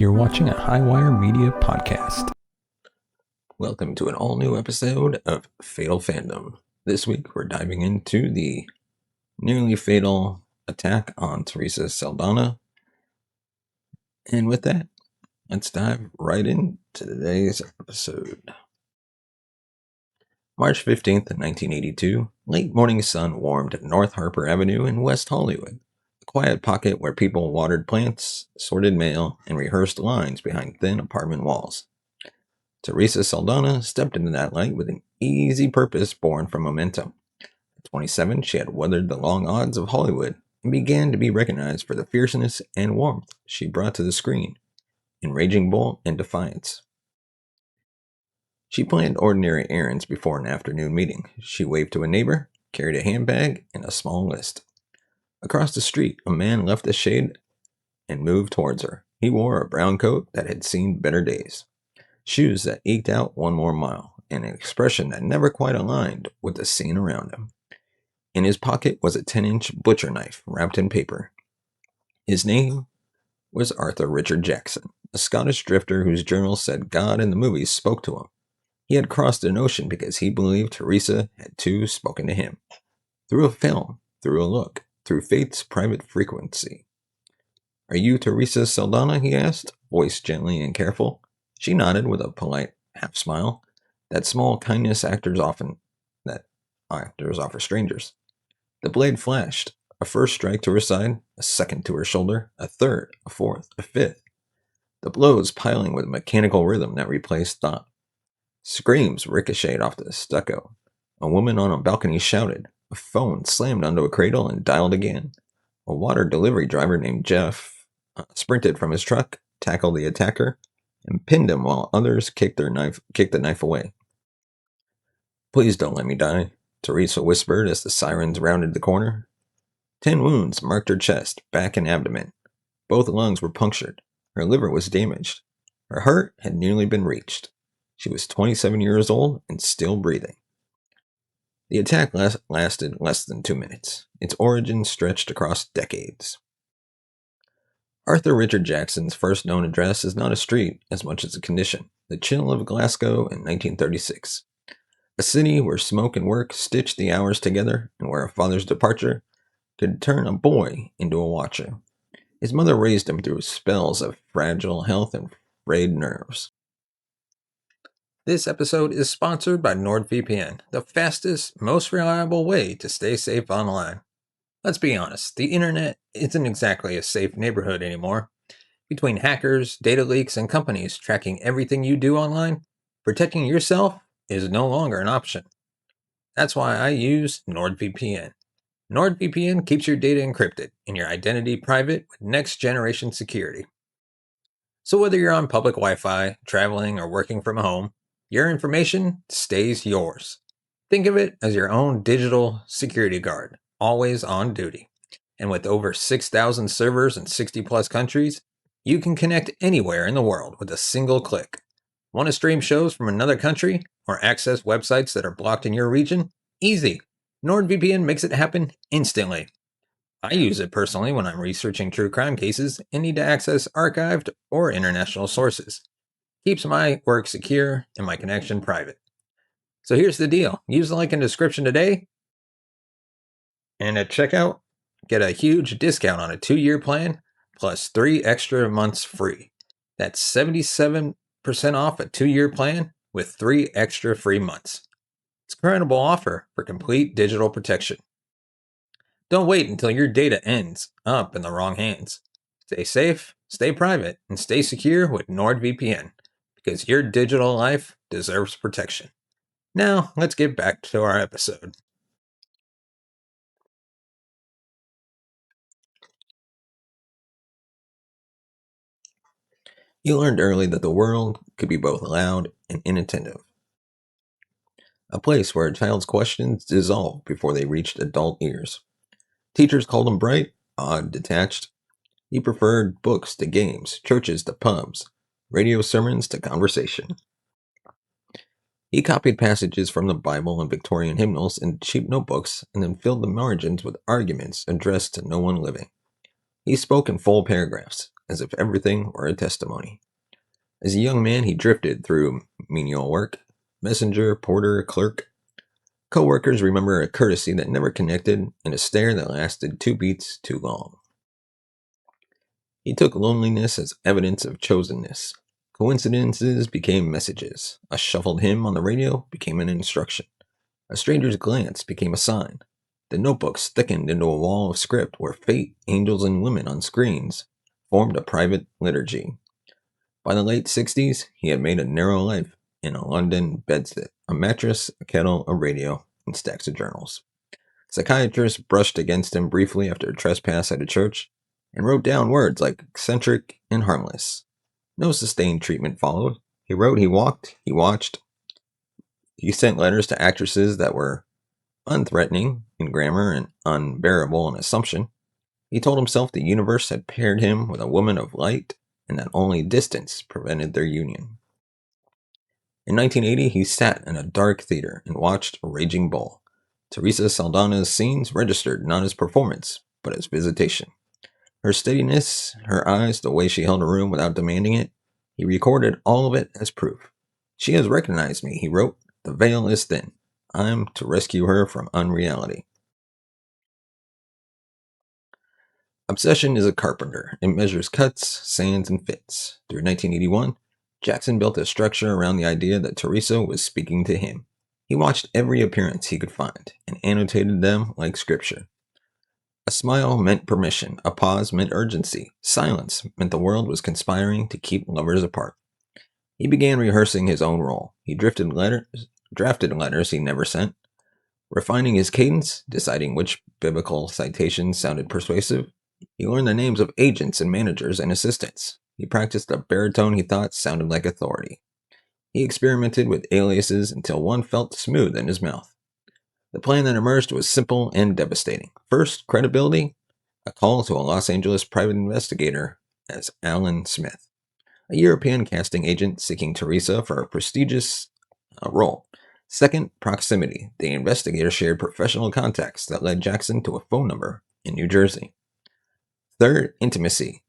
You're watching a Highwire Media podcast. Welcome to an all-new episode of Fatal Fandom. This week we're diving into the nearly fatal attack on Theresa Saldana. And with that, let's dive right into today's episode. March 15th, 1982, late morning sun warmed North Harper Avenue in West Hollywood, a quiet pocket where people watered plants, sorted mail, and rehearsed lines behind thin apartment walls. Theresa Saldana stepped into that light with an easy purpose born from momentum. At 27, she had weathered the long odds of Hollywood and began to be recognized for the fierceness and warmth she brought to the screen, in Raging Bull and Defiance. She planned ordinary errands before an afternoon meeting. She waved to a neighbor, carried a handbag, and a small list. Across the street, a man left the shade and moved towards her. He wore a brown coat that had seen better days, shoes that eked out one more mile, and an expression that never quite aligned with the scene around him. In his pocket was a 10-inch butcher knife wrapped in paper. His name was Arthur Richard Jackson, a Scottish drifter whose journal said God and the movies spoke to him. He had crossed an ocean because he believed Theresa had too spoken to him. Through a film, through a look, through fate's private frequency. "Are you Theresa Saldana?" he asked, voice gently and careful. She nodded with a polite half-smile, that small kindness actors offer strangers. The blade flashed, a first strike to her side, a second to her shoulder, a third, a fourth, a fifth. The blows piling with a mechanical rhythm that replaced thought. Screams ricocheted off the stucco. A woman on a balcony shouted. A phone slammed onto a cradle and dialed again. A water delivery driver named Jeff sprinted from his truck, tackled the attacker, and pinned him while others kicked the knife away. "Please don't let me die," Theresa whispered as the sirens rounded the corner. 10 wounds marked her chest, back, and abdomen. Both lungs were punctured. Her liver was damaged. Her heart had nearly been reached. She was 27 years old and still breathing. The attack lasted less than 2 minutes. Its origin stretched across decades. Arthur Richard Jackson's first known address is not a street as much as a condition, the chill of Glasgow in 1936. A city where smoke and work stitched the hours together and where a father's departure could turn a boy into a watcher. His mother raised him through spells of fragile health and frayed nerves. This episode is sponsored by NordVPN, the fastest, most reliable way to stay safe online. Let's be honest, the internet isn't exactly a safe neighborhood anymore. Between hackers, data leaks, and companies tracking everything you do online, protecting yourself is no longer an option. That's why I use NordVPN. NordVPN keeps your data encrypted and your identity private with next-generation security. So whether you're on public Wi-Fi, traveling, or working from home, your information stays yours. Think of it as your own digital security guard, always on duty. And with over 6,000 servers in 60-plus countries, you can connect anywhere in the world with a single click. Want to stream shows from another country or access websites that are blocked in your region? Easy. NordVPN makes it happen instantly. I use it personally when I'm researching true crime cases and need to access archived or international sources. Keeps my work secure and my connection private. So here's the deal. Use the link in the description today, and at checkout, get a huge discount on a 2-year plan plus 3 extra months free. That's 77% off a 2-year plan with 3 extra free months. It's an incredible offer for complete digital protection. Don't wait until your data ends up in the wrong hands. Stay safe, stay private, and stay secure with NordVPN, because your digital life deserves protection. Now, let's get back to our episode. You learned early that the world could be both loud and inattentive. A place where a child's questions dissolved before they reached adult ears. Teachers called him bright, odd, detached. He preferred books to games, churches to pubs, radio sermons to conversation. He copied passages from the Bible and Victorian hymnals in cheap notebooks and then filled the margins with arguments addressed to no one living. He spoke in full paragraphs, as if everything were a testimony. As a young man, he drifted through menial work, messenger, porter, clerk. Co-workers remember a courtesy that never connected and a stare that lasted 2 beats too long. He took loneliness as evidence of chosenness. Coincidences became messages. A shuffled hymn on the radio became an instruction. A stranger's glance became a sign. The notebooks thickened into a wall of script where fate, angels, and women on screens formed a private liturgy. By the late 60s, he had made a narrow life in a London bedstead, a mattress, a kettle, a radio, and stacks of journals. Psychiatrists brushed against him briefly after a trespass at a church and wrote down words like eccentric and harmless. No sustained treatment followed. He wrote, he walked, he watched. He sent letters to actresses that were unthreatening in grammar and unbearable in assumption. He told himself the universe had paired him with a woman of light and that only distance prevented their union. In 1980, he sat in a dark theater and watched a raging bull. Theresa Saldana's scenes registered not as performance, but as visitation. Her steadiness, her eyes, the way she held a room without demanding it, he recorded all of it as proof. She has recognized me, he wrote. The veil is thin. I'm to rescue her from unreality. Obsession is a carpenter. It measures cuts, sands, and fits. Through 1981, Jackson built a structure around the idea that Theresa was speaking to him. He watched every appearance he could find and annotated them like scripture. A smile meant permission. A pause meant urgency. Silence meant the world was conspiring to keep lovers apart. He began rehearsing his own role. He drafted letters he never sent, refining his cadence, deciding which biblical citations sounded persuasive. He learned the names of agents and managers and assistants. He practiced a baritone he thought sounded like authority. He experimented with aliases until one felt smooth in his mouth. The plan that emerged was simple and devastating. First, credibility, a call to a Los Angeles private investigator as Alan Smith, a European casting agent seeking Theresa for a prestigious role. Second, proximity. The investigator shared professional contacts that led Jackson to a phone number in New Jersey. Third, intimacy.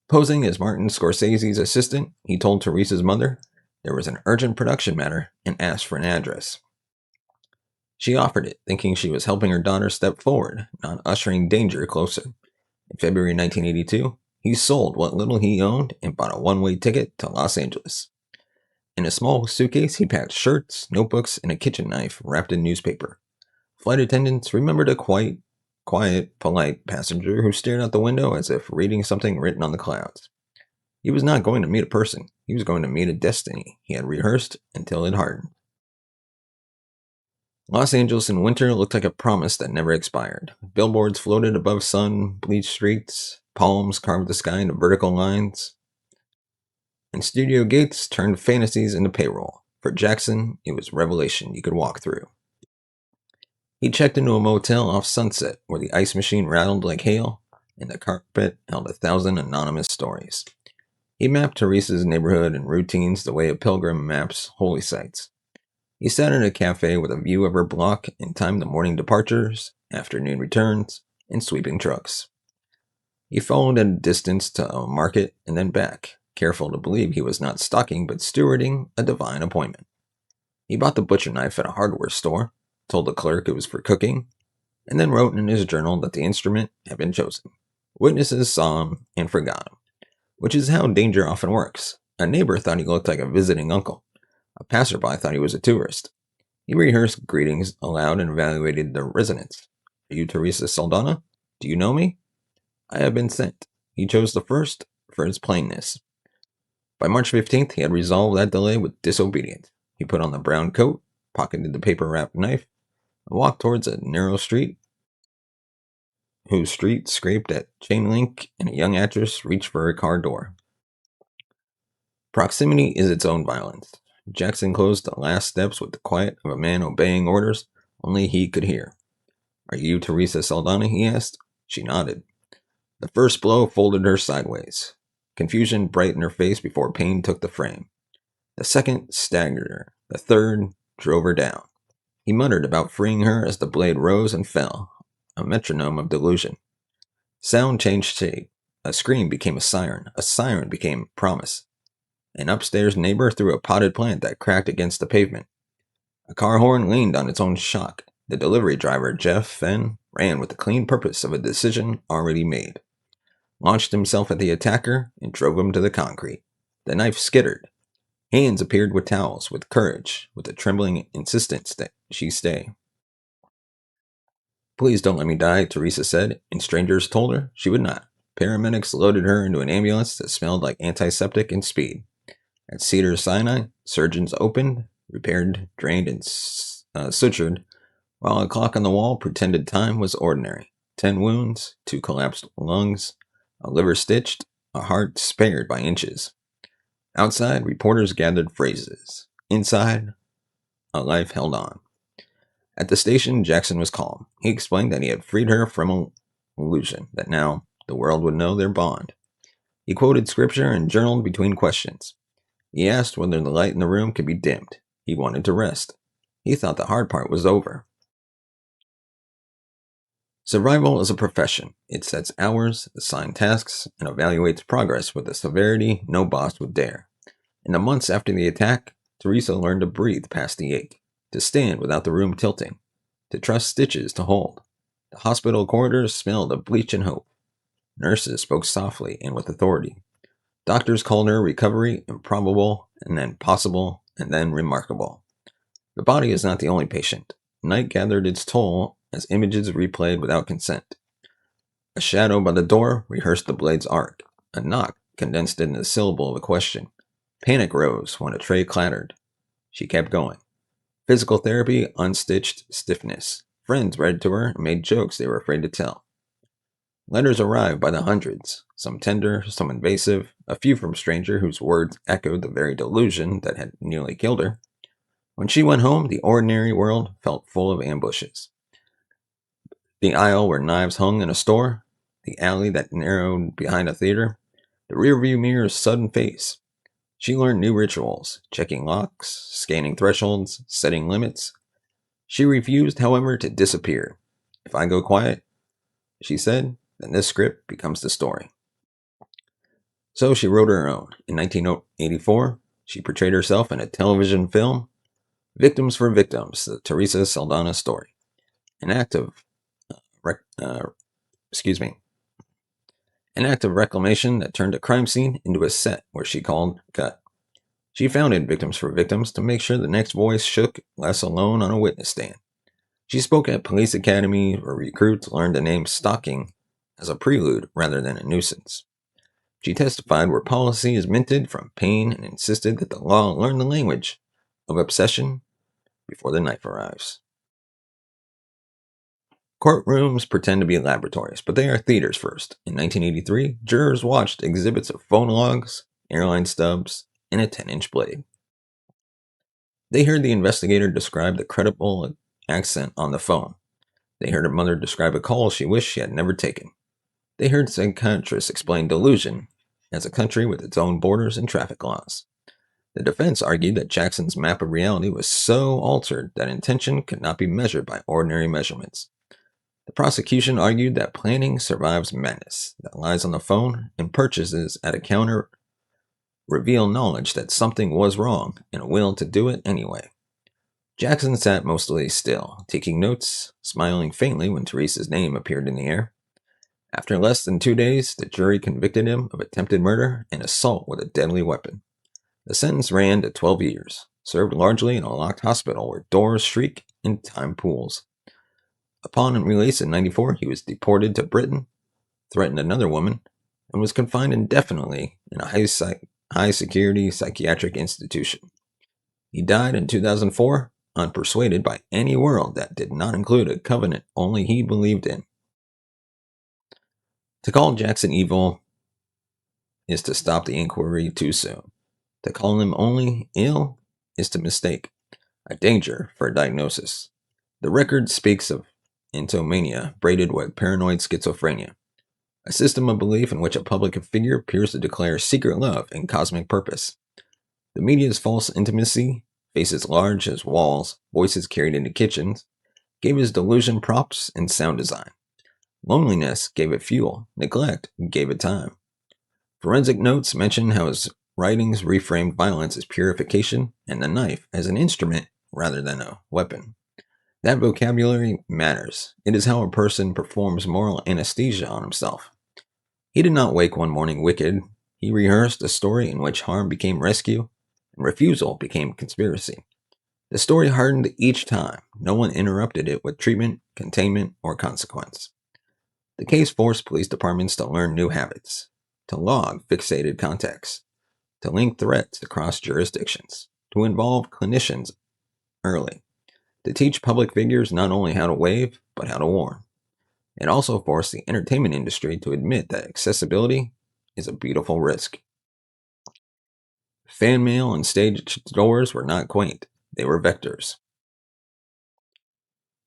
Posing as Martin Scorsese's assistant, he told Theresa's mother there was an urgent production matter and asked for an address. She offered it, thinking she was helping her daughter step forward, not ushering danger closer. In February 1982, he sold what little he owned and bought a one-way ticket to Los Angeles. In a small suitcase, he packed shirts, notebooks, and a kitchen knife wrapped in newspaper. Flight attendants remembered a quiet, polite passenger who stared out the window as if reading something written on the clouds. He was not going to meet a person. He was going to meet a destiny he had rehearsed until it hardened. Los Angeles in winter looked like a promise that never expired. Billboards floated above sun-bleached streets. Palms carved the sky into vertical lines. And studio gates turned fantasies into payroll. For Jackson, it was revelation you could walk through. He checked into a motel off Sunset where the ice machine rattled like hail and the carpet held 1,000 anonymous stories. He mapped Theresa's neighborhood and routines the way a pilgrim maps holy sites. He sat in a cafe with a view of her block and timed the morning departures, afternoon returns, and sweeping trucks. He followed at a distance to a market and then back, careful to believe he was not stalking but stewarding a divine appointment. He bought the butcher knife at a hardware store, told the clerk it was for cooking, and then wrote in his journal that the instrument had been chosen. Witnesses saw him and forgot him, which is how danger often works. A neighbor thought he looked like a visiting uncle. A passerby thought he was a tourist. He rehearsed greetings aloud and evaluated their resonance. Are you Theresa Saldana? Do you know me? I have been sent. He chose the first for its plainness. By March 15th, he had resolved that delay with disobedience. He put on the brown coat, pocketed the paper-wrapped knife, and walked towards a narrow street, whose street scraped at chain link, and a young actress reached for her car door. Proximity is its own violence. Jackson closed the last steps with the quiet of a man obeying orders only he could hear. Are you Theresa Saldana? He asked. She nodded. The first blow folded her sideways. Confusion brightened her face before pain took the frame. The second staggered her. The third drove her down. He muttered about freeing her as the blade rose and fell, a metronome of delusion. Sound changed shape. A scream became a siren became promise. An upstairs neighbor threw a potted plant that cracked against the pavement. A car horn leaned on its own shock. The delivery driver, Jeff Fenn, ran with the clean purpose of a decision already made, launched himself at the attacker, and drove him to the concrete. The knife skittered. Hands appeared with towels, with courage, with a trembling insistence that she stay. Please don't let me die, Theresa said, and strangers told her she would not. Paramedics loaded her into an ambulance that smelled like antiseptic and speed. At Cedars-Sinai, surgeons opened, repaired, drained, and sutured, while a clock on the wall pretended time was ordinary. 10 wounds, 2 collapsed lungs, a liver stitched, a heart spared by inches. Outside, reporters gathered phrases. Inside, a life held on. At the station, Jackson was calm. He explained that he had freed her from an illusion, that now the world would know their bond. He quoted scripture and journaled between questions. He asked whether the light in the room could be dimmed. He wanted to rest. He thought the hard part was over. Survival is a profession. It sets hours, assigns tasks, and evaluates progress with a severity no boss would dare. In the months after the attack, Theresa learned to breathe past the ache, to stand without the room tilting, to trust stitches to hold. The hospital corridors smelled of bleach and hope. Nurses spoke softly and with authority. Doctors called her recovery improbable, and then possible, and then remarkable. The body is not the only patient. Night gathered its toll as images replayed without consent. A shadow by the door rehearsed the blade's arc. A knock condensed it in a syllable of a question. Panic rose when a tray clattered. She kept going. Physical therapy unstitched stiffness. Friends read to her and made jokes they were afraid to tell. Letters arrived by the hundreds, some tender, some invasive, a few from stranger whose words echoed the very delusion that had nearly killed her. When she went home, the ordinary world felt full of ambushes. The aisle where knives hung in a store, the alley that narrowed behind a theater, the rearview mirror's sudden face. She learned new rituals, checking locks, scanning thresholds, setting limits. She refused, however, to disappear. If I go quiet, she said, then this script becomes the story. So she wrote her own. In 1984, she portrayed herself in a television film, Victims for Victims, the Theresa Saldana story. An act of reclamation that turned a crime scene into a set where she called cut. She founded Victims for Victims to make sure the next voice shook less alone on a witness stand. She spoke at police academies where recruits learned to name stalking as a prelude rather than a nuisance. She testified where policy is minted from pain and insisted that the law learn the language of obsession before the knife arrives. Courtrooms pretend to be laboratories, but they are theaters first. In 1983, jurors watched exhibits of phone logs, airline stubs, and a 10-inch blade. They heard the investigator describe the credible accent on the phone. They heard her mother describe a call she wished she had never taken. They heard psychiatrists explain delusion as a country with its own borders and traffic laws. The defense argued that Jackson's map of reality was so altered that intention could not be measured by ordinary measurements. The prosecution argued that planning survives madness, that lies on the phone and purchases at a counter reveal knowledge that something was wrong and a will to do it anyway. Jackson sat mostly still, taking notes, smiling faintly when Theresa's name appeared in the air. After less than 2 days, the jury convicted him of attempted murder and assault with a deadly weapon. The sentence ran to 12 years, served largely in a locked hospital where doors shriek and time pools. Upon release in 1994, he was deported to Britain, threatened another woman, and was confined indefinitely in a high-security psychiatric institution. He died in 2004, unpersuaded by any world that did not include a covenant only he believed in. To call Jackson evil is to stop the inquiry too soon. To call him only ill is to mistake a danger for a diagnosis. The record speaks of entomania braided with paranoid schizophrenia, a system of belief in which a public figure appears to declare secret love and cosmic purpose. The media's false intimacy, faces large as walls, voices carried into kitchens, gave his delusion props and sound design. Loneliness gave it fuel. Neglect gave it time. Forensic notes mention how his writings reframed violence as purification and the knife as an instrument rather than a weapon. That vocabulary matters. It is how a person performs moral anesthesia on himself. He did not wake one morning wicked. He rehearsed a story in which harm became rescue and refusal became conspiracy. The story hardened each time. No one interrupted it with treatment, containment, or consequence. The case forced police departments to learn new habits, to log fixated contexts, to link threats across jurisdictions, to involve clinicians early, to teach public figures not only how to wave, but how to warn. It also forced the entertainment industry to admit that accessibility is a beautiful risk. Fan mail and stage doors were not quaint, they were vectors.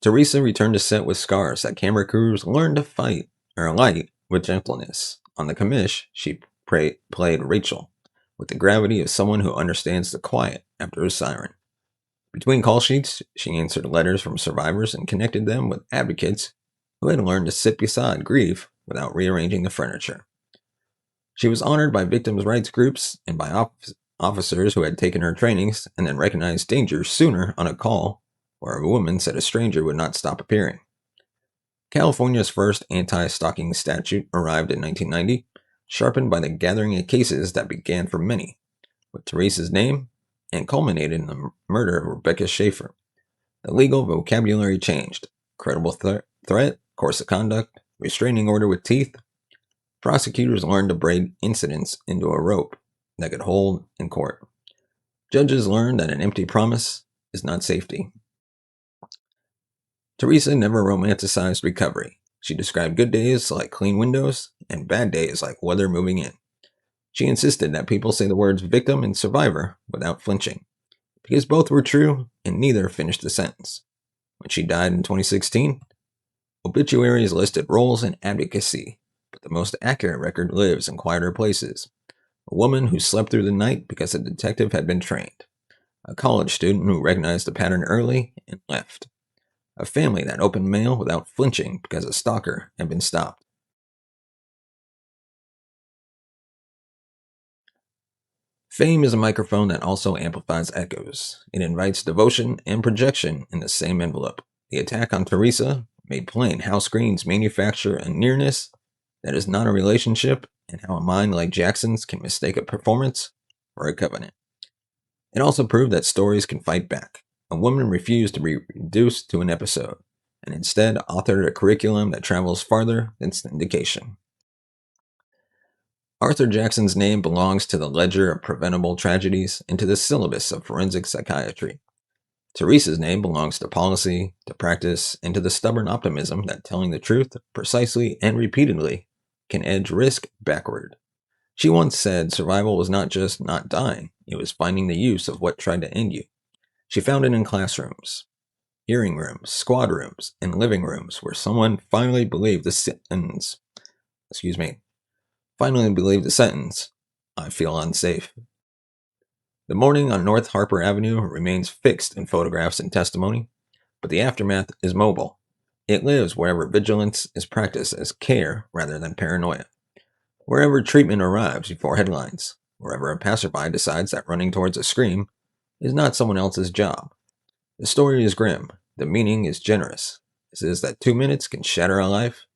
Theresa returned to set with scars that camera crews learned to light with gentleness. On the commish, she played Rachel, with the gravity of someone who understands the quiet after a siren. Between call sheets, she answered letters from survivors and connected them with advocates who had learned to sit beside grief without rearranging the furniture. She was honored by victims' rights groups and by officers who had taken her trainings and then recognized danger sooner on a call where a woman said a stranger would not stop appearing. California's first anti-stalking statute arrived in 1990, sharpened by the gathering of cases that began for many, with Theresa's name, and culminated in the murder of Rebecca Schaefer. The legal vocabulary changed. Credible threat, course of conduct, restraining order with teeth. Prosecutors learned to braid incidents into a rope that could hold in court. Judges learned that an empty promise is not safety. Theresa never romanticized recovery. She described good days like clean windows and bad days like weather moving in. She insisted that people say the words victim and survivor without flinching, because both were true and neither finished the sentence. When she died in 2016, obituaries listed roles in advocacy, but the most accurate record lives in quieter places. A woman who slept through the night because a detective had been trained. A college student who recognized the pattern early and left. A family that opened mail without flinching because a stalker had been stopped. Fame is a microphone that also amplifies echoes. It invites devotion and projection in the same envelope. The attack on Theresa made plain how screens manufacture a nearness that is not a relationship and how a mind like Jackson's can mistake a performance for a covenant. It also proved that stories can fight back. A woman refused to be reduced to an episode, and instead authored a curriculum that travels farther than syndication. Arthur Jackson's name belongs to the ledger of preventable tragedies and to the syllabus of forensic psychiatry. Theresa's name belongs to policy, to practice, and to the stubborn optimism that telling the truth precisely and repeatedly can edge risk backward. She once said survival was not just not dying, it was finding the use of what tried to end you. She found it in classrooms, hearing rooms, squad rooms, and living rooms where someone finally believed the sentence, I feel unsafe. The morning on North Harper Avenue remains fixed in photographs and testimony, but the aftermath is mobile. It lives wherever vigilance is practiced as care rather than paranoia. Wherever treatment arrives before headlines, wherever a passerby decides that running towards a scream is not someone else's job. The story is grim. The meaning is generous. It says that 2 minutes can shatter a life,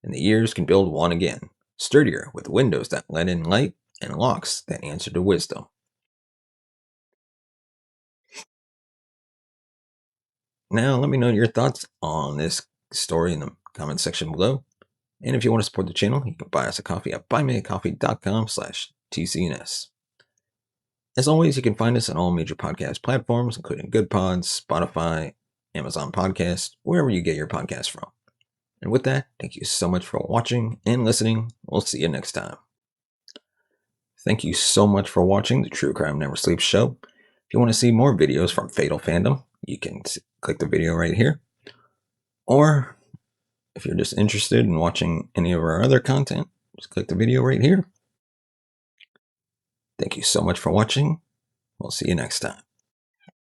and the years can build one again, sturdier, with windows that let in light and locks that answer to wisdom. Now, let me know your thoughts on this story in the comment section below. And if you want to support the channel, you can buy us a coffee at buymeacoffee.com/TCNS. As always, you can find us on all major podcast platforms, including Good Pods, Spotify, Amazon Podcast, wherever you get your podcasts from. And with that, thank you so much for watching and listening. We'll see you next time. Thank you so much for watching the True Crime Never Sleeps show. If you want to see more videos from Fatal Fandom, you can click the video right here. Or if you're just interested in watching any of our other content, just click the video right here. Thank you so much for watching. We'll see you next time.